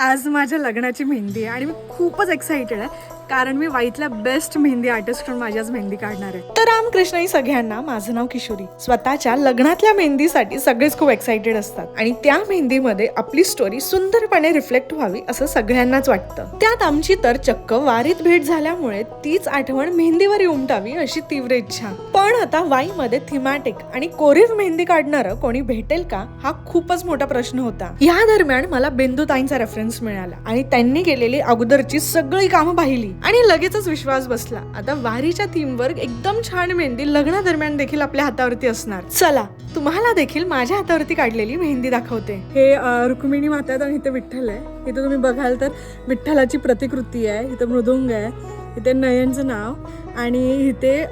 आज माझ्या लग्नाची मेहंदी आहे आणि मी खूपच एक्साइटेड आहे कारण मी वाईतल्या बेस्ट मेहंदी आर्टिस्टकडून माझी आज मेहंदी काढणार आहे. तर रामकृष्ण सगळ्यांना, माझं नाव किशोरी. स्वतःच्या लग्नातल्या मेहंदीसाठी सगळेच खूप एक्साइटेड असतात आणि त्या मेहंदीमध्ये आपली स्टोरी सुंदरपणे रिफ्लेक्ट व्हावी असं सगळ्यांनाच वाटतं. त्यात आमची तर चक्क वारीत भेट झाल्यामुळे तीच आठवण मेहंदीवर उमटावी अशी तीव्र इच्छा. पण आता वाईमध्ये थिमॅटिक आणि कोरीव मेहंदी काढणारं कोणी भेटेल का हा खूपच मोठा प्रश्न होता. या दरम्यान मला बिंदुताईंचा रेफरन्स मिळाला आणि त्यांनी केलेली अगोदरची सगळी कामं पाहिली आणि लगेचच विश्वास बसला. आता वारीच्या थीमवर एकदम छान मेहंदी लग्नादरम्यान देखील आपल्या हातावरती असणार. चला तुम्हाला देखील माझ्या हातावरती काढलेली मेहंदी दाखवते. हे रुक्मिणी माता आहे आणि इथे विठ्ठल आहे. इथे तुम्ही बघाल तर विठ्ठलाची प्रतिकृती आहे, इथे मृदुंग आहे, इथे नयनचं नाव आणि इथे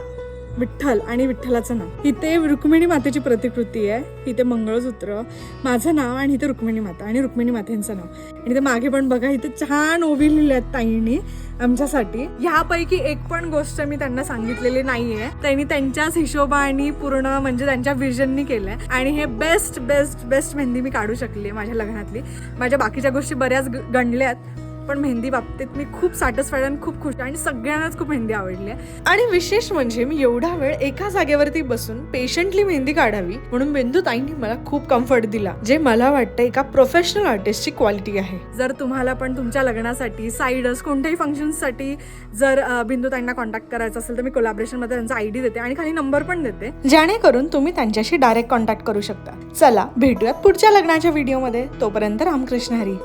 विठ्ठल आणि विठ्ठलाचं नाव. इथे रुक्मिणी मातेची प्रतिकृती आहे, इथे मंगळसूत्र, माझं नाव आणि इथे रुक्मिणी माता आणि रुक्मिणी मातेंचं नाव. आणि इथे मागे पण बघा इथे छान ओवी लिहिल्या आहेत ताईंनी आमच्यासाठी. ह्यापैकी एक पण गोष्ट मी त्यांना सांगितलेली नाहीये, त्यांनी त्यांच्याच हिशोबाने पूर्ण म्हणजे त्यांच्या विजननी केलंय आणि हे बेस्ट बेस्ट बेस्ट मेहंदी मी काढू शकली माझ्या लग्नातली. माझ्या बाकीच्या गोष्टी बऱ्याच गणल्यात पण मेहंदी बाबतीत मी खूप सॅटिस्फाईड आणि खूप खुश आणि सगळ्यांनाच खूप मेहंदी आवडली आहे. आणि विशेष म्हणजे मी एवढा वेळ एका जागेवरती बसून पेशंटली मेहंदी काढावी म्हणून बिंदुताईंनी मला खूप कम्फर्ट दिला, जे मला वाटतं एका प्रोफेशनल आर्टिस्टची क्वालिटी आहे. जर तुम्हाला पण तुमच्या लग्नासाठी साईडर्स कोणत्याही फंक्शनसाठी जर बिंदुताईंना कॉन्टॅक्ट करायचा असेल तर मी कोलॅबरेशनमध्ये त्यांचा आयडी देते आणि खाली नंबर पण देते, जेणेकरून तुम्ही त्यांच्याशी डायरेक्ट कॉन्टॅक्ट करू शकता. चला भेटूयात पुढच्या लग्नाच्या व्हिडिओमध्ये. तोपर्यंत रामकृष्ण हरी.